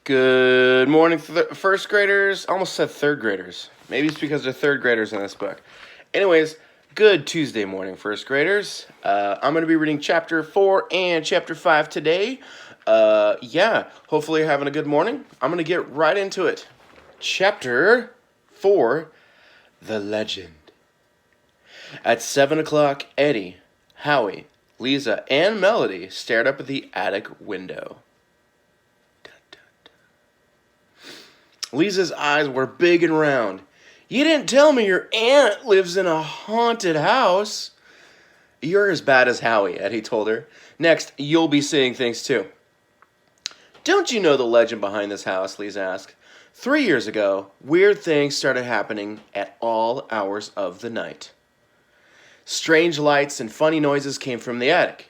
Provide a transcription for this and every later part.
Good morning, first graders. Almost said third graders. Maybe it's because they're third graders in this book. Anyways, good Tuesday morning, first graders. I'm going to be reading chapter 4 and chapter 5 today. Hopefully you're having a good morning. I'm going to get right into it. Chapter 4, The Legend. At 7 o'clock, Eddie, Howie, Lisa, and Melody stared up at the attic window. Lisa's eyes were big and round. "You didn't tell me your aunt lives in a haunted house." "You're as bad as Howie," Eddie told her. "Next, you'll be seeing things too." "Don't you know the legend behind this house?" Lisa asked. 3 years ago, weird things started happening at all hours of the night. Strange lights and funny noises came from the attic.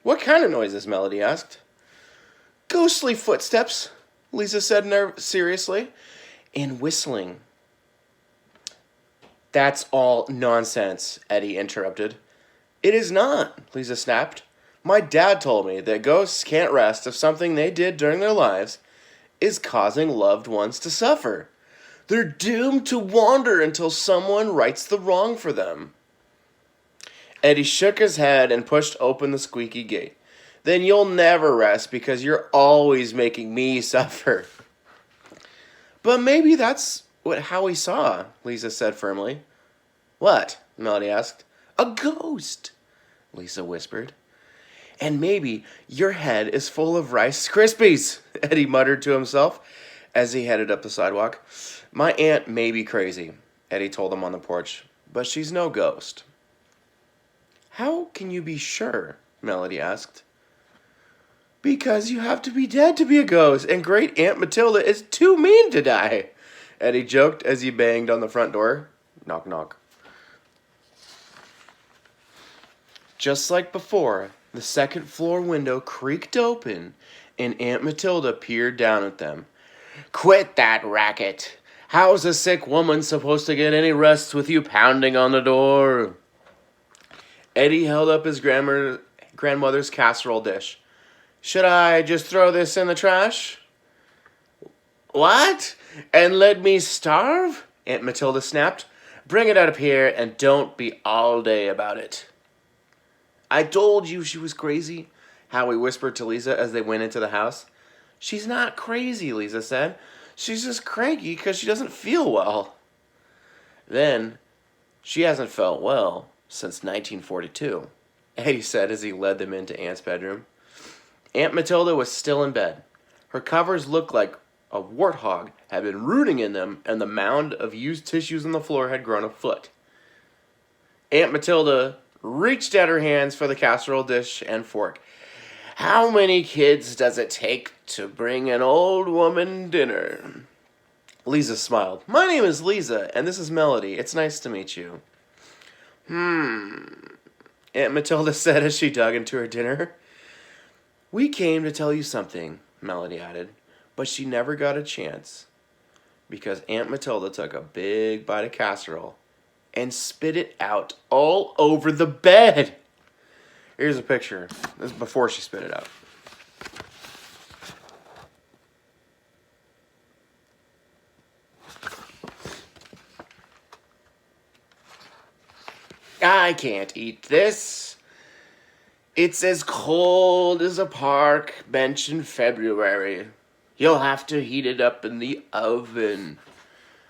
"What kind of noises?" Melody asked. "Ghostly footsteps," Lisa said seriously, "and whistling." "That's all nonsense," Eddie interrupted. "It is not," Lisa snapped. "My dad told me that ghosts can't rest if something they did during their lives is causing loved ones to suffer. They're doomed to wander until someone rights the wrong for them." Eddie shook his head and pushed open the squeaky gate. "Then you'll never rest because you're always making me suffer." "But maybe that's what Howie saw," Lisa said firmly. "What?" Melody asked. "A ghost," Lisa whispered. "And maybe your head is full of Rice Krispies," Eddie muttered to himself as he headed up the sidewalk. "My aunt may be crazy," Eddie told him on the porch, "but she's no ghost." "How can you be sure?" Melody asked. "Because you have to be dead to be a ghost, and Great Aunt Matilda is too mean to die," Eddie joked as he banged on the front door. Knock, knock. Just like before, the second floor window creaked open, and Aunt Matilda peered down at them. "Quit that racket! How's a sick woman supposed to get any rest with you pounding on the door?" Eddie held up his grandmother's casserole dish. "Should I just throw this in the trash?" "What? And let me starve?" Aunt Matilda snapped. "Bring it up here and don't be all day about it." "I told you she was crazy," Howie whispered to Lisa as they went into the house. "She's not crazy," Lisa said. "She's just cranky because she doesn't feel well." "Then she hasn't felt well since 1942, Eddie said as he led them into Aunt's bedroom. Aunt Matilda was still in bed. Her covers looked like a warthog had been rooting in them, and the mound of used tissues on the floor had grown a foot. Aunt Matilda reached at her hands for the casserole dish and fork. "How many kids does it take to bring an old woman dinner?" Lisa smiled. "My name is Lisa, and this is Melody. It's nice to meet you." Aunt Matilda said as she dug into her dinner. "We came to tell you something," Melody added, but she never got a chance because Aunt Matilda took a big bite of casserole and spit it out all over the bed. Here's a picture. This is before she spit it out. "I can't eat this. It's as cold as a park bench in February. You'll have to heat it up in the oven."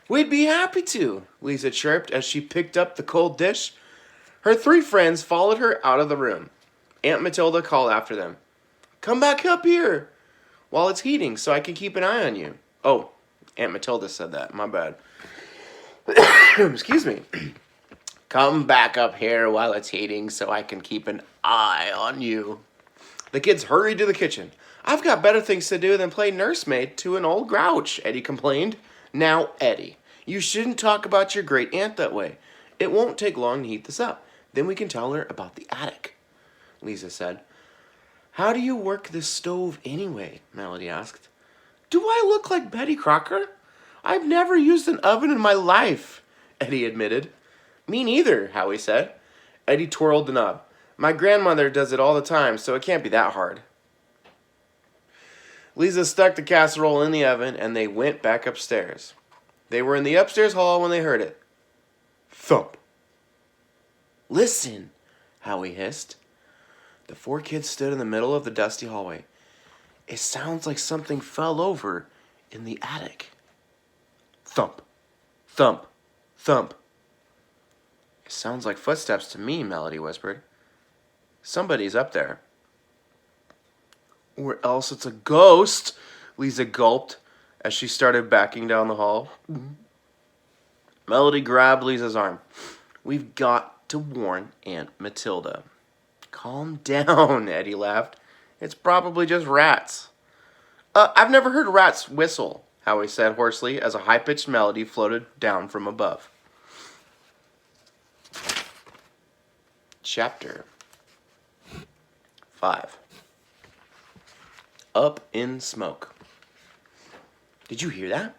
"We'd be happy to," Lisa chirped as she picked up the cold dish. Her 3 friends followed her out of the room. Aunt Matilda called after them. "Come back up here while it's heating so I can keep an eye on you." Oh, Aunt Matilda said that. My bad. Excuse me. "Come back up here while it's heating so I can keep an eye on you." The kids hurried to the kitchen. "I've got better things to do than play nursemaid to an old grouch," Eddie complained. "Now, Eddie, you shouldn't talk about your great aunt that way. It won't take long to heat this up. Then we can tell her about the attic," Lisa said. "How do you work this stove anyway?" Melody asked. "Do I look like Betty Crocker? I've never used an oven in my life," Eddie admitted. "Me neither," Howie said. Eddie twirled the knob. "My grandmother does it all the time, so it can't be that hard." Lisa stuck the casserole in the oven and they went back upstairs. They were in the upstairs hall when they heard it. Thump. Listen, Howie hissed. The four kids stood in the middle of the dusty hallway. It sounds like something fell over in the attic. Thump, thump, thump. It sounds like footsteps to me, Melody whispered. Somebody's up there. Or else it's a ghost, Lisa gulped as she started backing down the hall. Melody grabbed Lisa's arm. We've got to warn Aunt Matilda. Calm down, Eddie laughed. It's probably just rats. I've never heard rats whistle, Howie said hoarsely as a high-pitched melody floated down from above. Chapter 5. Up in Smoke. Did you hear that?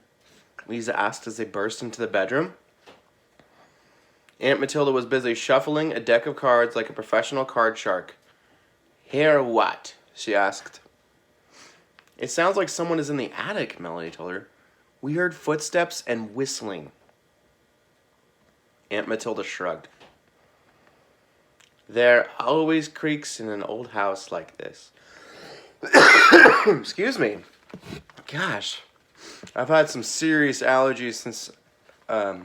Lisa asked as they burst into the bedroom. Aunt Matilda was busy shuffling a deck of cards like a professional card shark. Hear what? She asked. It sounds like someone is in the attic, Melody told her. We heard footsteps and whistling. Aunt Matilda shrugged. There always creaks in an old house like this. Excuse me. Gosh, I've had some serious allergies since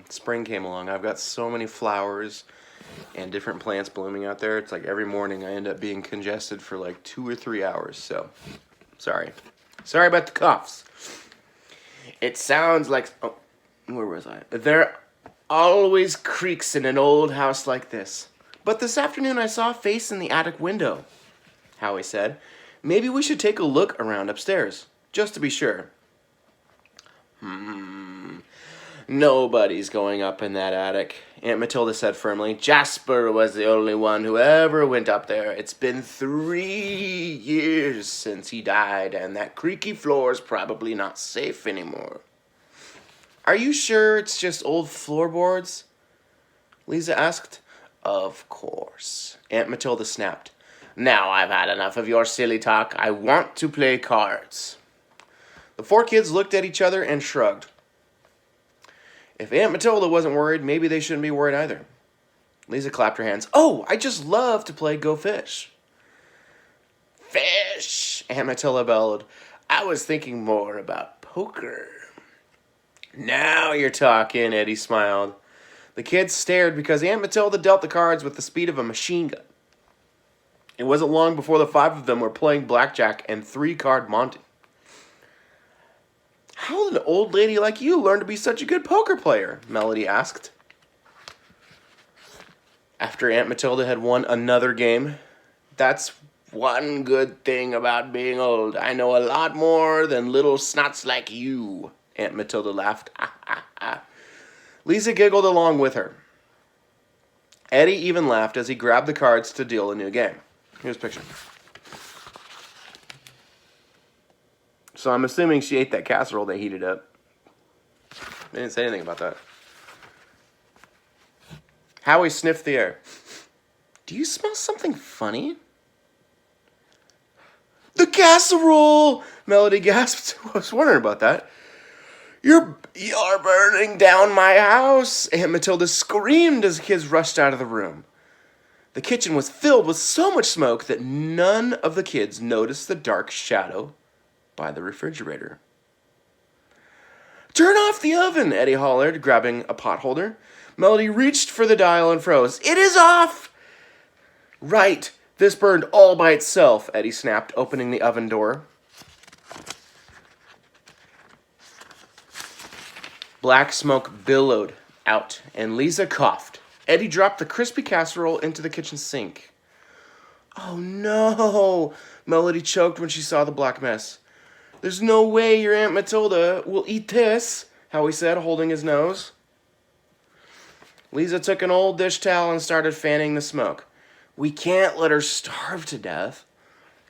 spring came along. I've got so many flowers and different plants blooming out there. It's like every morning I end up being congested for like 2 or 3 hours. So, sorry about the coughs. It sounds like, oh, where was I? There always creaks in an old house like this. But this afternoon I saw a face in the attic window, Howie said. Maybe we should take a look around upstairs, just to be sure. Nobody's going up in that attic, Aunt Matilda said firmly. Jasper was the only one who ever went up there. It's been 3 years since he died, and that creaky floor's probably not safe anymore. Are you sure it's just old floorboards? Lisa asked. Of course, Aunt Matilda snapped. Now I've had enough of your silly talk. I want to play cards. The 4 kids looked at each other and shrugged. If Aunt Matilda wasn't worried, maybe they shouldn't be worried either. Lisa clapped her hands. Oh, I just love to play Go Fish. Fish, Aunt Matilda bellowed. I was thinking more about poker. Now you're talking, Eddie smiled. The kids stared because Aunt Matilda dealt the cards with the speed of a machine gun. It wasn't long before the 5 of them were playing blackjack and 3-card Monte. How did an old lady like you learn to be such a good poker player? Melody asked. After Aunt Matilda had won another game. That's one good thing about being old. I know a lot more than little snots like you, Aunt Matilda laughed. Lisa giggled along with her. Eddie even laughed as he grabbed the cards to deal a new game. Here's a picture. So I'm assuming she ate that casserole they heated up. They didn't say anything about that. Howie sniffed the air. Do you smell something funny? The casserole! Melody gasped. I was wondering about that. You're burning down my house! Aunt Matilda screamed as the kids rushed out of the room. The kitchen was filled with so much smoke that none of the kids noticed the dark shadow by the refrigerator. Turn off the oven, Eddie hollered, grabbing a pot holder. Melody reached for the dial and froze. It is off! Right, this burned all by itself, Eddie snapped, opening the oven door. Black smoke billowed out, and Lisa coughed. Eddie dropped the crispy casserole into the kitchen sink. Oh no! Melody choked when she saw the black mess. There's no way your Aunt Matilda will eat this, Howie said, holding his nose. Lisa took an old dish towel and started fanning the smoke. We can't let her starve to death.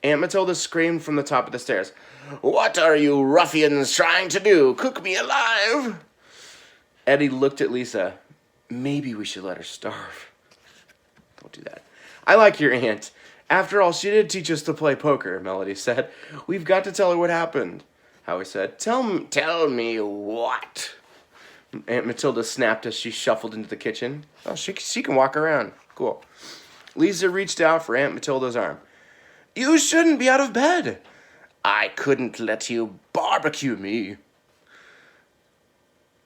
Aunt Matilda screamed from the top of the stairs. What are you ruffians trying to do? Cook me alive? Eddie looked at Lisa. Maybe we should let her starve. Don't do that. I like your aunt. After all, she did teach us to play poker, Melody said. We've got to tell her what happened. Howie said, Tell me what? Aunt Matilda snapped as she shuffled into the kitchen. Oh, she can walk around. Cool. Lisa reached out for Aunt Matilda's arm. You shouldn't be out of bed. I couldn't let you barbecue me.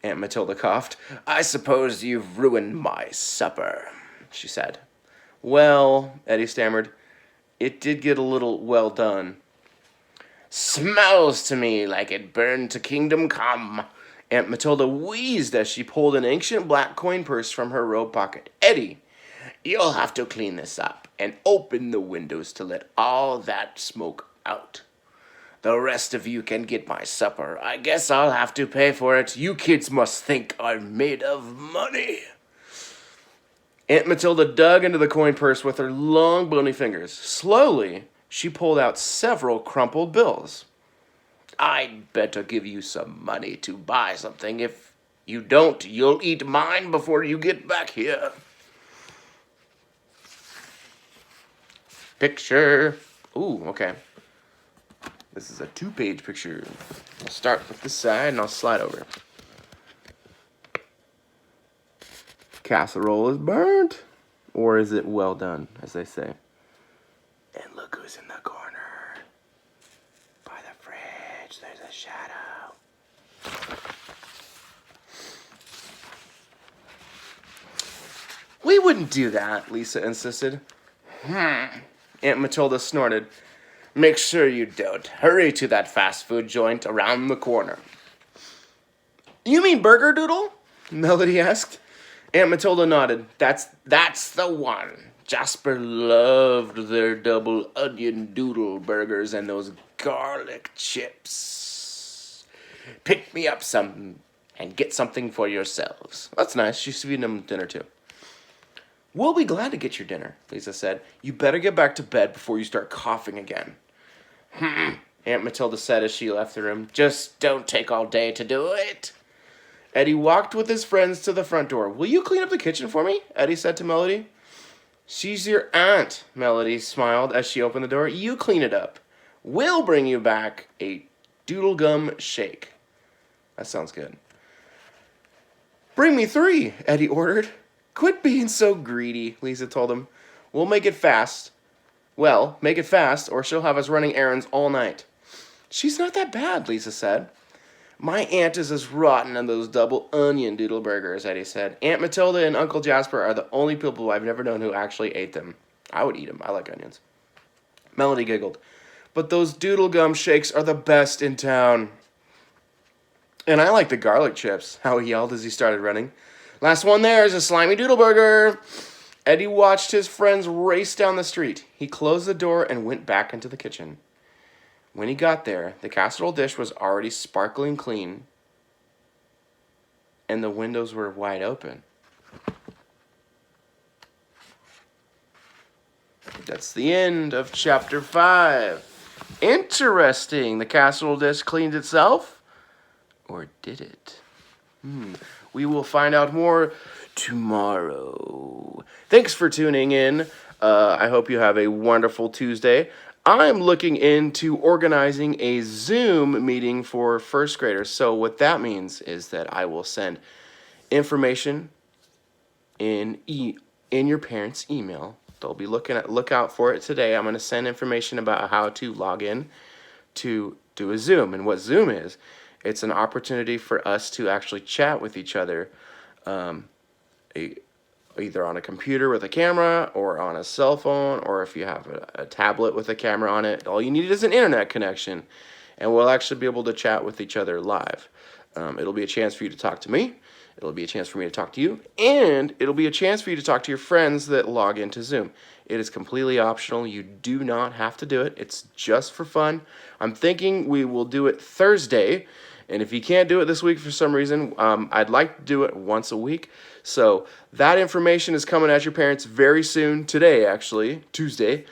Aunt Matilda coughed. I suppose you've ruined my supper, she said. Well, Eddie stammered, it did get a little well done. Smells to me like it burned to kingdom come. Aunt Matilda wheezed as she pulled an ancient black coin purse from her robe pocket. Eddie, you'll have to clean this up and open the windows to let all that smoke out. The rest of you can get my supper. I guess I'll have to pay for it. You kids must think I'm made of money. Aunt Matilda dug into the coin purse with her long, bony fingers. Slowly, she pulled out several crumpled bills. I'd better give you some money to buy something. If you don't, you'll eat mine before you get back here. Picture. Ooh, okay. This is a 2-page picture. I'll start with this side and I'll slide over. Casserole is burnt. Or is it well done, as they say? And look who's in the corner. By the fridge, there's a shadow. We wouldn't do that, Lisa insisted. Aunt Matilda snorted. Make sure you don't. Hurry to that fast food joint around the corner. You mean Burger Doodle? Melody asked. Aunt Matilda nodded. That's the one. Jasper loved their double onion doodle burgers and those garlic chips. Pick me up some and get something for yourselves. That's nice. She's feeding them dinner too. We'll be glad to get your dinner, Lisa said. You better get back to bed before you start coughing again. Aunt Matilda said as she left the room. Just don't take all day to do it. Eddie walked with his friends to the front door. Will you clean up the kitchen for me? Eddie said to Melody. She's your aunt, Melody smiled as she opened the door. You clean it up. We'll bring you back a doodle gum shake. That sounds good. Bring me 3, Eddie ordered. Quit being so greedy, Lisa told him. We'll make it fast. Well, make it fast, or she'll have us running errands all night. She's not that bad, Lisa said. My aunt is as rotten as those double onion doodle burgers, Eddie said. Aunt Matilda and Uncle Jasper are the only people I've never known who actually ate them. I would eat them. I like onions. Melody giggled. But those doodle gum shakes are the best in town. And I like the garlic chips, Howie yelled as he started running. Last one there is a slimy doodle burger. Eddie watched his friends race down the street. He closed the door and went back into the kitchen. When he got there, the casserole dish was already sparkling clean, and the windows were wide open. That's the end of chapter 5. Interesting. The casserole dish cleaned itself? Or did it? We will find out more tomorrow. Thanks for tuning in. I hope you have a wonderful Tuesday. I'm looking into organizing a Zoom meeting for first graders. So what that means is that I will send information in your parents' email. They'll be look out for it today. I'm going to send information about how to log in to do a Zoom. And what Zoom is, it's an opportunity for us to actually chat with each other, either on a computer with a camera or on a cell phone, or if you have a tablet with a camera on it. All you need is an internet connection, and we'll actually be able to chat with each other live. It'll be a chance for you to talk to me. It'll be a chance for me to talk to you, and it'll be a chance for you to talk to your friends that log into Zoom. It is completely optional. You do not have to do it. It's just for fun. I'm thinking we will do it Thursday, and if you can't do it this week for some reason, I'd like to do it once a week. So that information is coming at your parents very soon, today actually, Tuesday.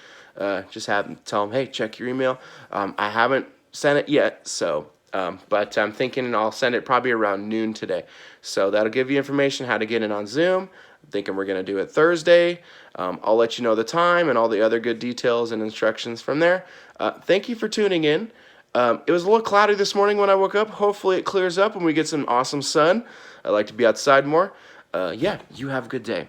Just tell them, hey, check your email. I haven't sent it yet, so but I'm thinking I'll send it probably around noon today. So that'll give you information how to get in on Zoom. thinking we're going to do it Thursday. I'll let you know the time and all the other good details and instructions from there. Thank you for tuning in. It was a little cloudy this morning when I woke up. Hopefully it clears up and we get some awesome sun. I like to be outside more. Yeah, you have a good day.